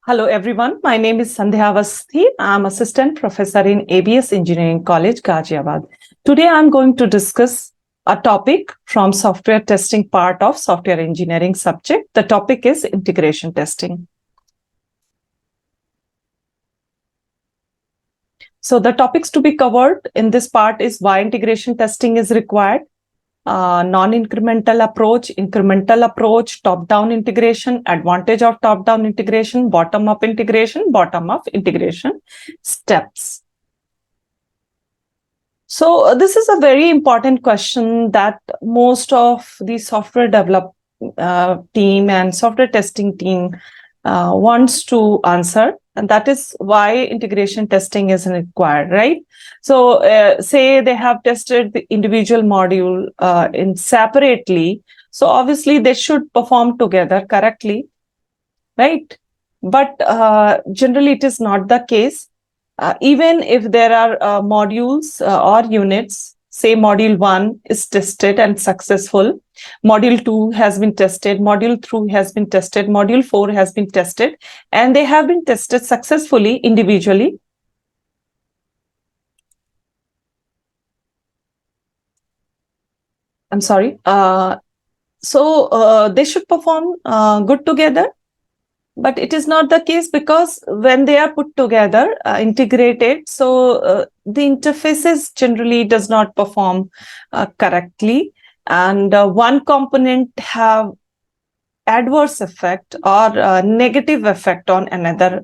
Hello, everyone. My name is Sandhya Avasthi. I'm Assistant Professor in ABES Engineering College, Ghaziabad. Today, I'm going to discuss a topic from software testing part of software engineering subject. The topic is integration testing. So the topics to be covered in this part is why integration testing is required, non-incremental approach, incremental approach, top-down integration, advantage of top-down integration, bottom-up integration, bottom-up integration steps. So this is a very important question that most of the software develop team and software testing team wants to answer. And that is why integration testing is required, right? So say they have tested the individual module in separately. So obviously they should perform together correctly, right? But generally it is not the case. Even if there are modules or units, say module 1 is tested and successful, module 2 has been tested, module 3 has been tested, module 4 has been tested, and they have been tested successfully individually. I'm sorry. So they should perform good together. But it is not the case because when they are put together, integrated, so the interfaces generally does not perform correctly. And one component have adverse effect or negative effect on another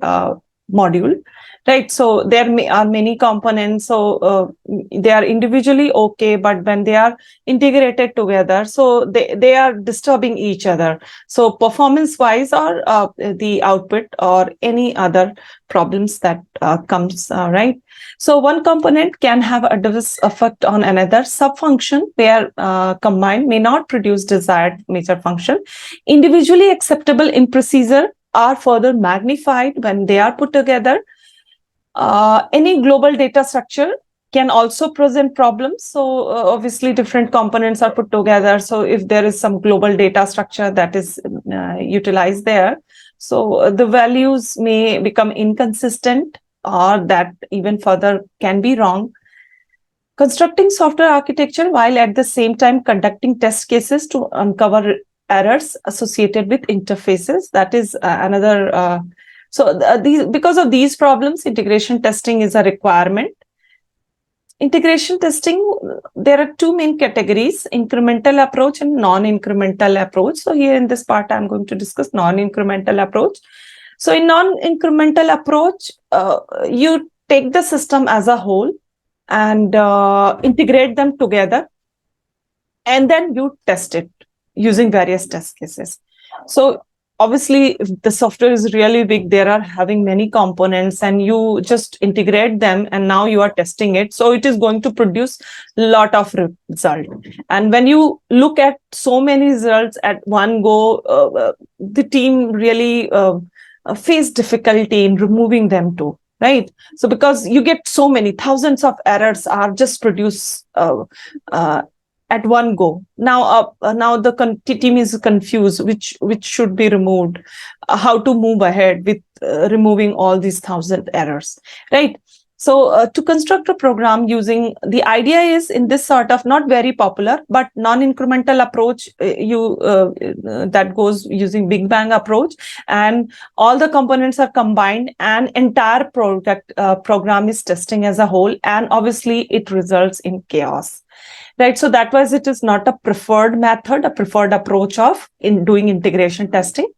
module, right? So there are many components, so they are individually okay, but when they are integrated together, so they are disturbing each other. So performance wise or the output or any other problems that comes, right? So one component can have adverse effect on another sub-function where combined may not produce desired major function. Individually acceptable in procedure are further magnified when they are put together. Any global data structure can also present problems. So obviously different components are put together. So if there is some global data structure that is utilized there, so the values may become inconsistent or that even further can be wrong. Constructing software architecture while at the same time conducting test cases to uncover errors associated with interfaces, that is another because of these problems, integration testing is a requirement. Integration testing, there are two main categories, incremental approach and non-incremental approach. So here in this part, I'm going to discuss non-incremental approach. So in non-incremental approach, you take the system as a whole and integrate them together, and then you test it using various test cases. So obviously, if the software is really big, there are having many components and you just integrate them and now you are testing it. So it is going to produce a lot of result. And when you look at so many results at one go, the team really face difficulty in removing them too. Right. So because you get so many thousands of errors are just produced at one go. Now the team is confused which should be removed, how to move ahead with removing all these 1,000 errors, right? So to construct a program using, the idea is in this sort of not very popular but non-incremental approach, that goes using Big Bang approach, and all the components are combined and entire program is testing as a whole, and obviously it results in chaos. Right, so that was, it is not a preferred method, a preferred approach of in doing integration testing.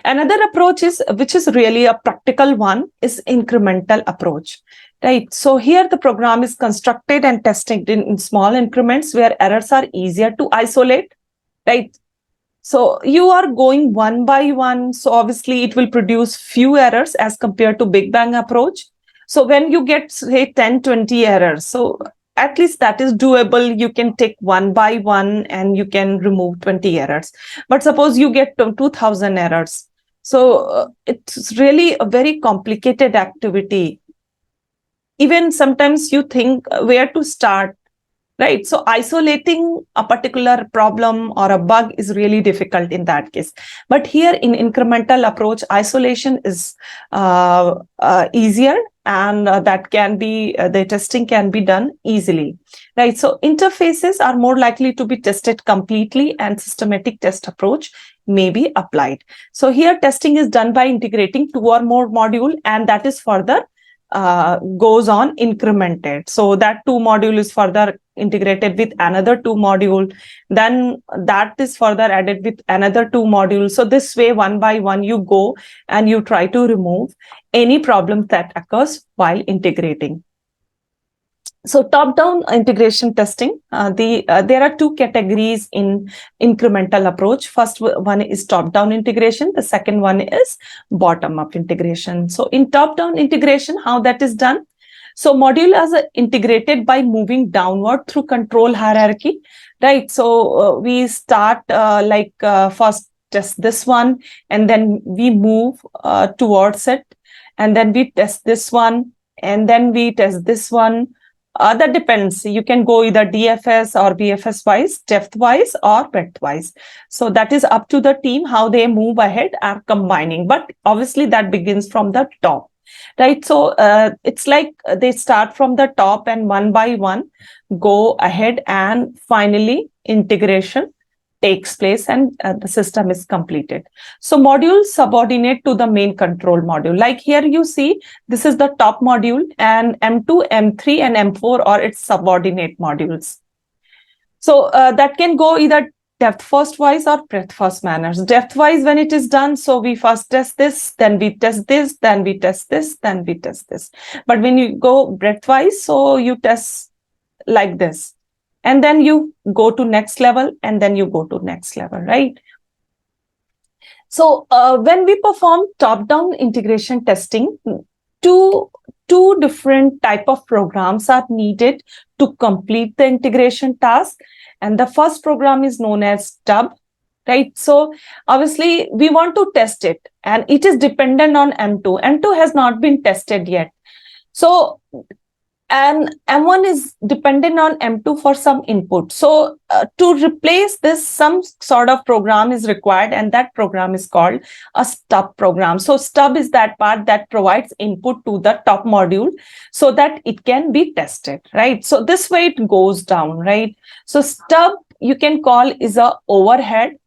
Another approach is, which is really a practical one, is incremental approach. Right, so here the program is constructed and tested in small increments where errors are easier to isolate. Right, so you are going one by one. So obviously it will produce few errors as compared to Big Bang approach. So when you get say 10, 20 errors, so at least that is doable. You can take one by one and you can remove 20 errors. But suppose you get 2,000 errors. So it's really a very complicated activity. Even sometimes you think where to start, right? So isolating a particular problem or a bug is really difficult in that case. But here in incremental approach, isolation is easier, and that can be, the testing can be done easily, right? So interfaces are more likely to be tested completely, and systematic test approach may be applied. So here testing is done by integrating two or more module, and that is further goes on incremented. So that two module is further integrated with another two module, then that is further added with another two modules. So this way, one by one, you go and you try to remove any problem that occurs while integrating. So top-down integration testing, there are two categories in incremental approach. First one is top-down integration. The second one is bottom-up integration. So in top-down integration, how that is done? So module is integrated by moving downward through control hierarchy, right? So we start first test this one, and then we move towards it, and then we test this one, and then we test this one. That depends. You can go either DFS or BFS wise, depth wise, or breadth wise. So that is up to the team how they move ahead and combining. But obviously that begins from the top, right? So it's like they start from the top and one by one go ahead, and finally integration takes place, and the system is completed. So modules subordinate to the main control module. Like here you see, this is the top module, and M2, M3, and M4 are its subordinate modules. So that can go either depth first wise or breadth first manners. Depth wise, when it is done, so we first test this, then we test this, then we test this, then we test this. But when you go breadth wise, so you test like this, and then you go to next level, and then you go to next level, right? So when we perform top-down integration testing, two different type of programs are needed to complete the integration task. And the first program is known as stub, right? So obviously we want to test it, and it is dependent on M2. M2 has not been tested yet. So and M1 is dependent on M2 for some input. So to replace this, some sort of program is required, and that program is called a stub program. So stub is that part that provides input to the top module so that it can be tested, right? So this way it goes down, right? So stub, you can call, is a overhead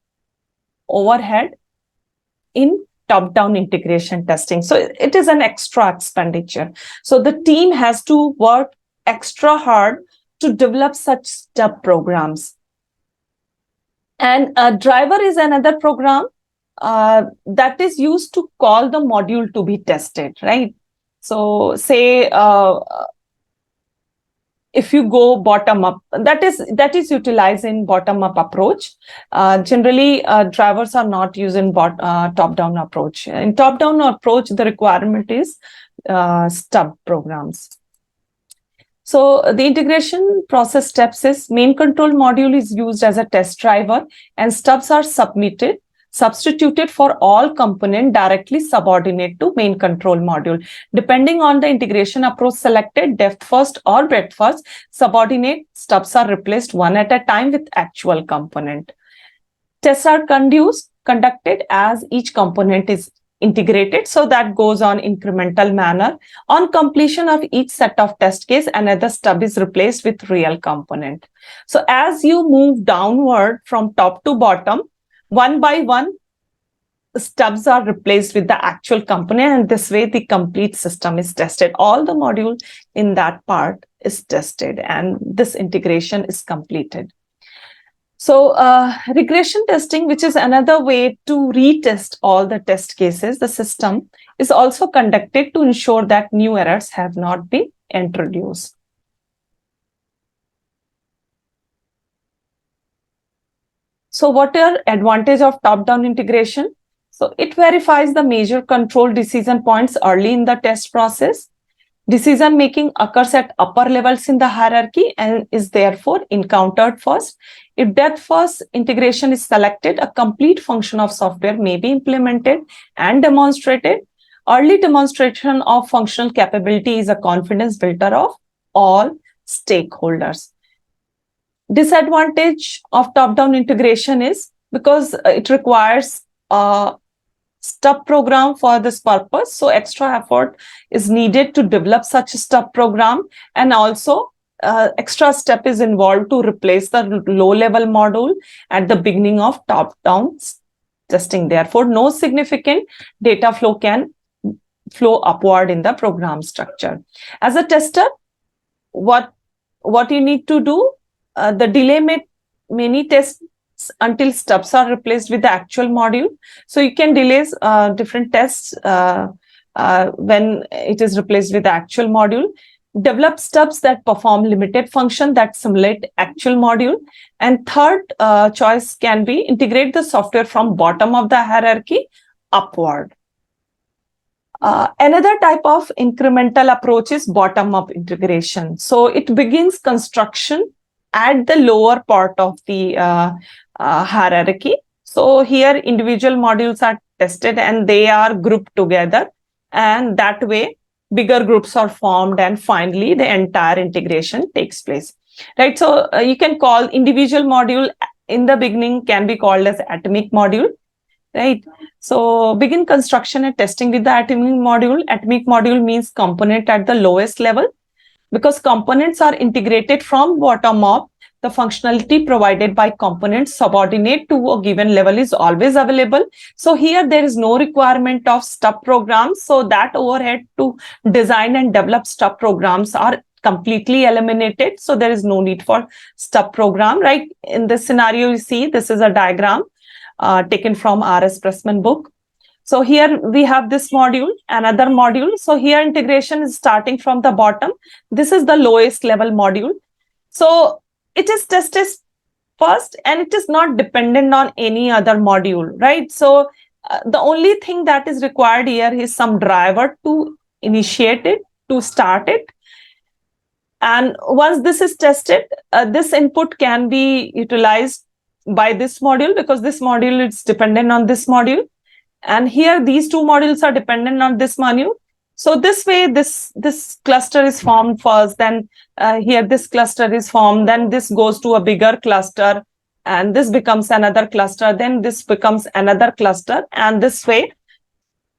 in top-down integration testing. So it is an extra expenditure. So the team has to work extra hard to develop such stub programs. And a driver is another program that is used to call the module to be tested, right? So say if you go bottom up, that is utilized in bottom up approach. Generally, drivers are not used in top down approach. In top down approach, the requirement is stub programs. So the integration process steps is main control module is used as a test driver, and stubs are substituted for all component directly subordinate to main control module. Depending on the integration approach selected, depth first or breadth first, subordinate stubs are replaced one at a time with actual component. Tests are conducted as each component is integrated, so that goes on incremental manner. On completion of each set of test case, another stub is replaced with real component. So as you move downward from top to bottom, one by one, stubs are replaced with the actual component, and this way the complete system is tested. All the module in that part is tested, and this integration is completed. So regression testing, which is another way to retest all the test cases, the system is also conducted to ensure that new errors have not been introduced. So what are advantages of top-down integration? So it verifies the major control decision points early in the test process. Decision making occurs at upper levels in the hierarchy and is therefore encountered first. If depth first integration is selected, a complete function of software may be implemented and demonstrated. Early demonstration of functional capability is a confidence builder of all stakeholders. Disadvantage of top-down integration is because it requires a stub program for this purpose. So extra effort is needed to develop such a stub program, and also extra step is involved to replace the low-level module at the beginning of top-down testing. Therefore, no significant data flow can flow upward in the program structure. As a tester, what you need to do, the delay many tests until stubs are replaced with the actual module. So you can delay different tests when it is replaced with the actual module. Develop stubs that perform limited function that simulate actual module. And third choice can be integrate the software from bottom of the hierarchy upward. Another type of incremental approach is bottom-up integration. So it begins construction at the lower part of the hierarchy. So here individual modules are tested and they are grouped together, and that way bigger groups are formed, and finally the entire integration takes place. Right. So you can call individual module in the beginning can be called as atomic module. Right. So begin construction and testing with the atomic module. Atomic module means component at the lowest level, because components are integrated from bottom up. The functionality provided by components subordinate to a given level is always available. So here there is no requirement of stub programs. So that overhead to design and develop stub programs are completely eliminated. So there is no need for stub program. Right. In this scenario, you see this is a diagram taken from R.S. Pressman book. So here we have this module, another module. So here integration is starting from the bottom. This is the lowest level module. So it is tested first and it is not dependent on any other module, right? So the only thing that is required here is some driver to initiate it, to start it. And once this is tested, this input can be utilized by this module, because this module is dependent on this module. And here these two modules are dependent on this module. So this way, this cluster is formed first, then here this cluster is formed, then this goes to a bigger cluster, and this becomes another cluster, then this becomes another cluster, and this way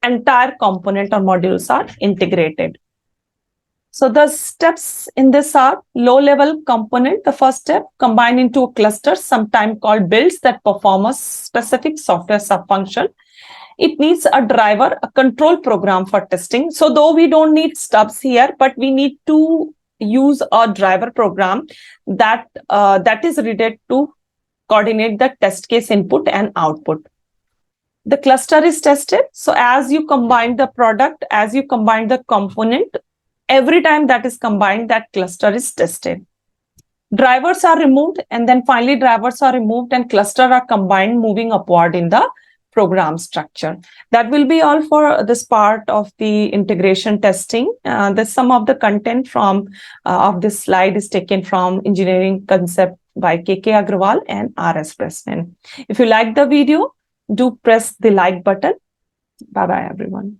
entire component or modules are integrated. So the steps in this are low-level component, the first step, combine into a cluster, sometimes called builds, that perform a specific software subfunction. It needs a driver, a control program for testing. So though we don't need stubs here, but we need to use a driver program that is needed to coordinate the test case input and output. The cluster is tested. So as you combine the product, as you combine the component, every time that is combined, that cluster is tested. Drivers are removed, and then finally drivers are removed and cluster are combined, moving upward in the program structure. That will be all for this part of the integration testing. Some of the content from of this slide is taken from Engineering Concept by K.K. Agrawal and R.S. Pressman. If you like the video, do press the like button. Bye-bye, everyone.